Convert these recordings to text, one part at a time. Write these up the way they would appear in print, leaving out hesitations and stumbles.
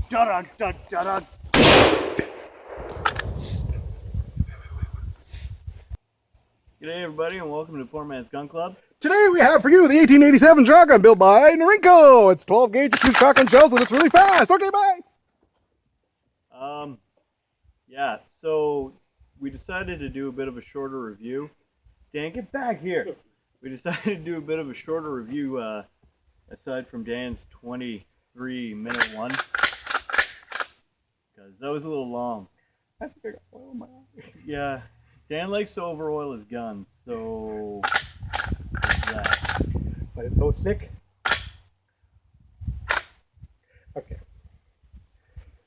Dun, dun, dun, dun. G'day everybody and welcome to Poor Man's Gun Club. Today we have for you the 1887 shotgun built by Norinco. It's 12 gauge, it shoots shotgun shells, and it's really fast. Okay, bye. Yeah, so we decided to do a bit of a shorter review. Dan, get back here. We decided to do a bit of a shorter review aside from Dan's 23-minute one. Because that was a little long. I think I got oil in my eye. Yeah, Dan likes to over oil his guns, so there's that. But it's so sick. Okay.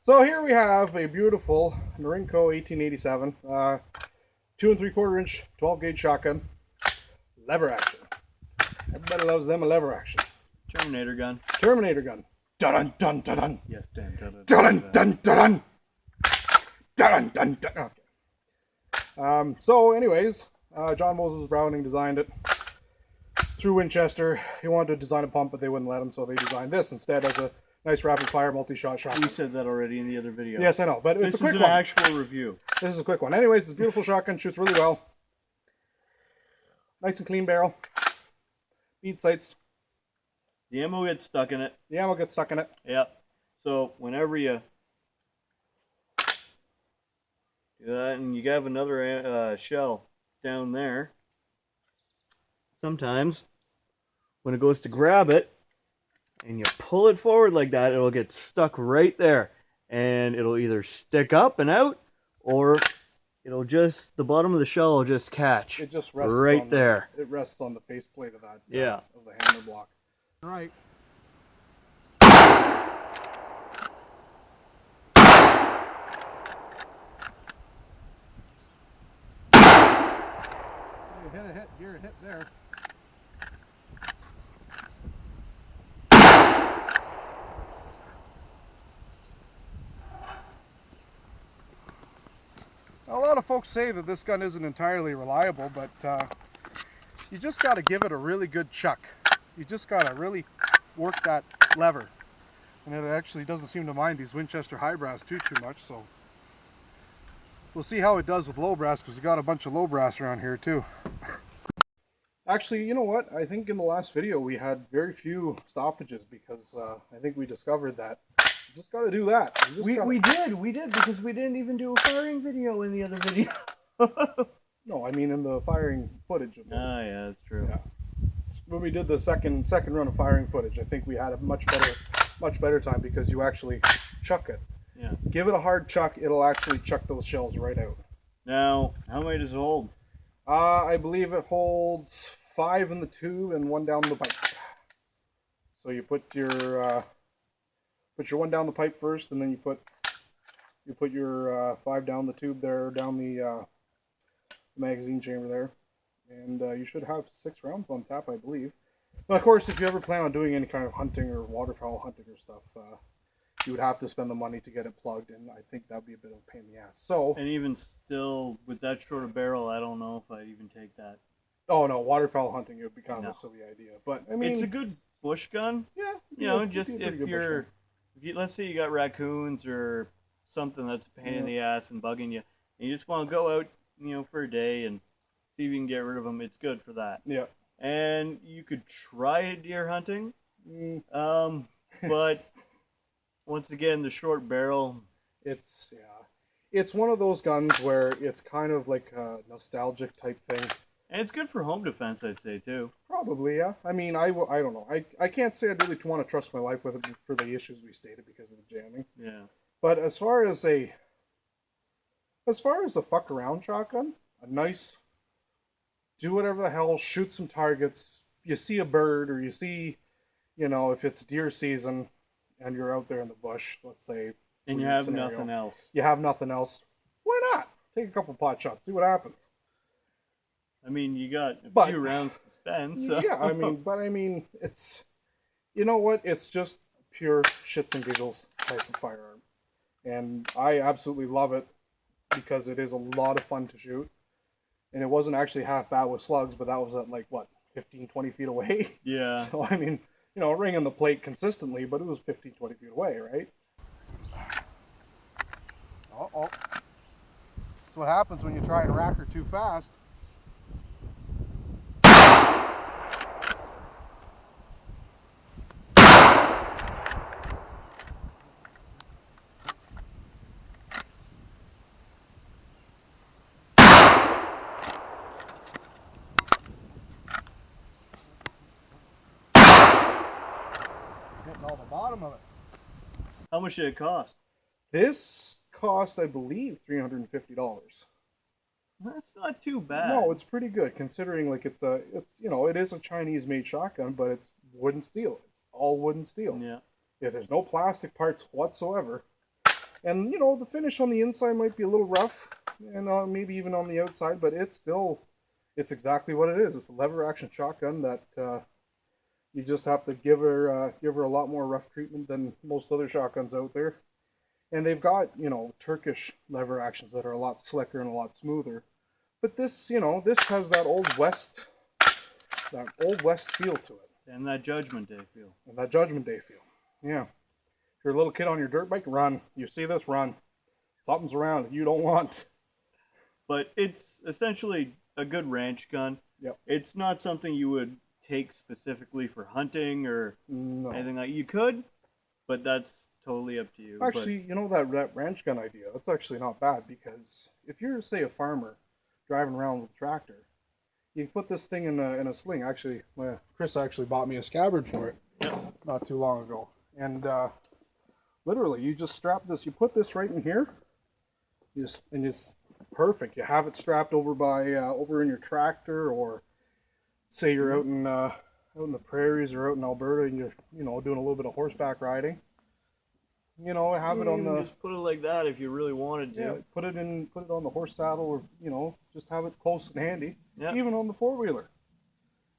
So here we have a beautiful Norinco 1887, 2 3/4 inch, 12 gauge shotgun, lever action. Everybody loves them a lever action. Terminator gun. Terminator gun. Dun dun dun dun. Yes, Dan. Dun Dun dun dun dun dun dun. Okay. So anyways, John Moses Browning designed it through Winchester. He wanted to design a pump, but they wouldn't let him, so they designed this instead as a nice rapid-fire multi-shot shotgun. We said that already in the other video. Yes, I know, but it's a quick one. This is an actual review. This is a quick one. Anyways, it's a beautiful shotgun, shoots really well. Nice and clean barrel. Bead sights. The ammo gets stuck in it. The ammo gets stuck in it. Yep. So whenever you do that, and you have another shell down there, sometimes when it goes to grab it and you pull it forward like that, it'll get stuck right there, and it'll either stick up and out, or it'll just, the bottom of the shell will just catch. It just rests right on there. It rests on the faceplate of that. Yeah. Of the hammer block. All right. You're a hit there. A lot of folks say that this gun isn't entirely reliable, but you just got to give it a really good chuck. You just got to really work that lever. And it actually doesn't seem to mind these Winchester high brass too much, so we'll see how it does with low brass, because we got a bunch of low brass around here too. Actually, you know what? I think in the last video we had very few stoppages, because I think we discovered that you just got to do that. We did, because we didn't even do a firing video in the other video. No, I mean in the firing footage of this. Ah, yeah, that's true. Yeah. When we did the second run of firing footage, I think we had a much better time, because you actually chuck it. Yeah. Give it a hard chuck, it'll actually chuck those shells right out. Now, how many does it hold? I believe it holds 5 in the tube and 1 down the pipe. So you put your one down the pipe first, and then you put your 5 down the tube there, down the magazine chamber there, and you should have 6 rounds on tap, I believe. But of course, if you ever plan on doing any kind of hunting or waterfowl hunting or stuff, you would have to spend the money to get it plugged, and I think that'd be a bit of a pain in the ass. So, and even still, with that short a barrel, I don't know if I'd even take that. Oh no, waterfowl hunting, it would be kind of a silly idea. But I mean, it's a good bush gun. Yeah. You know, just if you, let's say you got raccoons or something that's a pain in the ass and bugging you, and you just want to go out, you know, for a day and see if you can get rid of them, it's good for that. Yeah. And you could try deer hunting, but once again, the short barrel, it's one of those guns where it's kind of like a nostalgic type thing. And it's good for home defense, I'd say, too. Probably, yeah. I mean, I don't know. I can't say I really want to trust my life with it for the issues we stated because of the jamming. Yeah. But as far as a fuck around shotgun, a nice, do whatever the hell, shoot some targets. You see a bird, or you see, you know, if it's deer season and you're out there in the bush, let's say, and you have nothing else. You have nothing else. Why not? Take a couple pot shots, see what happens. I mean, you got a few rounds to spend, so. Yeah, I mean, it's, you know what? It's just pure shits and giggles type of firearm. And I absolutely love it because it is a lot of fun to shoot. And it wasn't actually half bad with slugs, but that was at like, what, 15, 20 feet away? Yeah. So, I mean, you know, ringing the plate consistently, but it was 15, 20 feet away, right? what happens when you try and rack her too fast. Getting all the bottom of it. How much did it cost? This cost, I believe, $350. That's not too bad. No, it's pretty good considering like it's you know, it is a Chinese made shotgun, but it's wood and steel. It's all wood and steel. Yeah. Yeah, there's no plastic parts whatsoever. And you know, the finish on the inside might be a little rough, and maybe even on the outside, but it's exactly what it is. It's a lever action shotgun that you just have to give her a lot more rough treatment than most other shotguns out there. And they've got, you know, Turkish lever actions that are a lot slicker and a lot smoother. But this, you know, this has that old west feel to it. And that Judgment Day feel. And that Judgment Day feel. Yeah. If you're a little kid on your dirt bike, run. You see this, run. Something's around that you don't want. But it's essentially a good ranch gun. Yep. It's not something you would take specifically for hunting or anything like. You could, but that's totally up to you. Actually, you know, that ranch gun idea, that's actually not bad, because if you're, say, a farmer driving around with a tractor, you can put this thing in a sling. Actually, Chris actually bought me a scabbard for it not too long ago. And literally, you just strap this, you put this right in here, it's perfect. You have it strapped over by over in your tractor, or say you're out in the prairies or out in Alberta and you're, you know, doing a little bit of horseback riding. You know, have it on the. Just put it like that if you really wanted to. Yeah, put it on the horse saddle, or you know, just have it close and handy. Yeah. Even on the four-wheeler.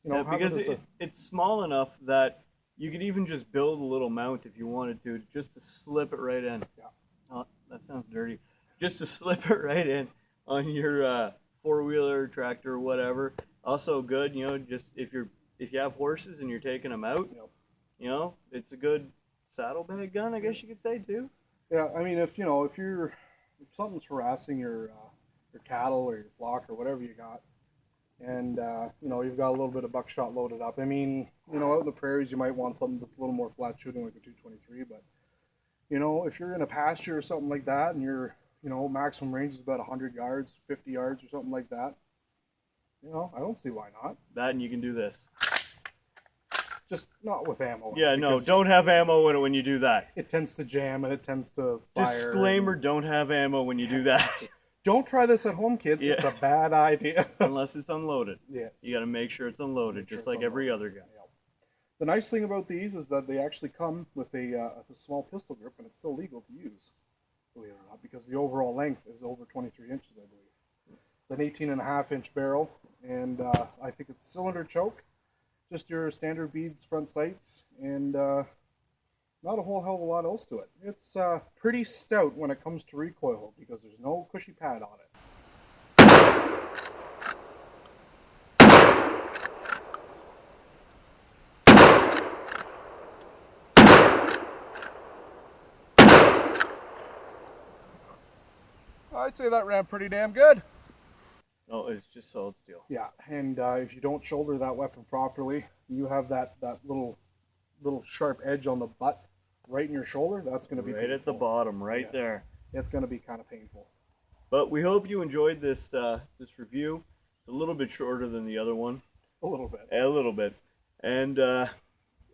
You know, yeah, because it's small enough that you could even just build a little mount if you wanted to, just to slip it right in. Yeah. Oh, that sounds dirty. Just to slip it right in on your four-wheeler, tractor, whatever. Also good, you know, just if you have horses and you're taking them out, you know, it's a good saddlebag gun, I guess you could say too. Yeah, I mean, if something's harassing your cattle or your flock or whatever you got, and you know, you've got a little bit of buckshot loaded up. I mean, you know, out in the prairies you might want something that's a little more flat shooting, like a 223. But you know, if you're in a pasture or something like that, and your, you know, maximum range is about 100 yards, 50 yards or something like that, you know, I don't see why not. That, and you can do this. Just not with ammo. Yeah, no, don't have ammo in it when you do that. It tends to jam and it tends to fire. Disclaimer, don't have ammo when you do that. Don't try this at home, kids. Yeah. It's a bad idea. Unless it's unloaded. Yes. You got to make sure it's unloaded, just like every other gun. Yeah. The nice thing about these is that they actually come with a small pistol grip, and it's still legal to use, believe it or not, because the overall length is over 23 inches, I believe. It's an 18.5-inch barrel, and I think it's cylinder choke. Just your standard beads front sights, and not a whole hell of a lot else to it. It's pretty stout when it comes to recoil, because there's no cushy pad on it. I'd say that ran pretty damn good. No, it's just solid steel. Yeah, and if you don't shoulder that weapon properly, you have that little sharp edge on the butt right in your shoulder. That's going to be right painful. at the bottom, right there. It's going to be kind of painful. But we hope you enjoyed this this review. It's a little bit shorter than the other one. A little bit. A little bit. And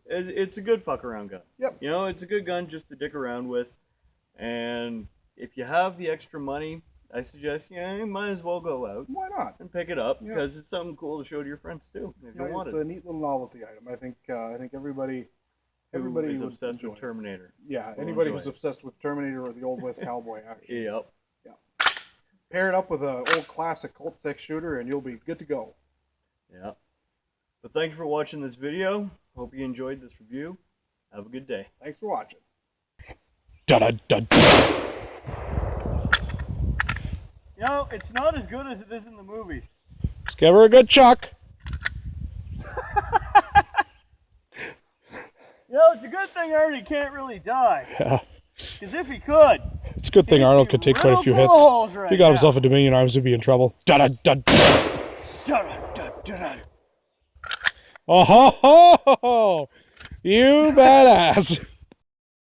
it's a good fuck around gun. Yep. You know, it's a good gun just to dick around with. And if you have the extra money, I suggest, you might as well go out. Why not? And pick it up, because it's something cool to show to your friends too. If you want it's a neat little novelty item. I think everybody is would obsessed with Terminator. Yeah, anybody who's obsessed with Terminator or the Old West Cowboy, actually. Yep. Yeah. Pair it up with an old classic Colt 6-shooter, and you'll be good to go. Yeah. But thank you for watching this video. Hope you enjoyed this review. Have a good day. Thanks for watching. You know, it's not as good as it is in the movies. Let's give her a good chuck. You know, it's a good thing Artie can't really die. Yeah. Because if he could, It's a good thing Arnold could take quite a few hits. If he got himself a Dominion Arms, he'd be in trouble. Oh ho ho! You badass!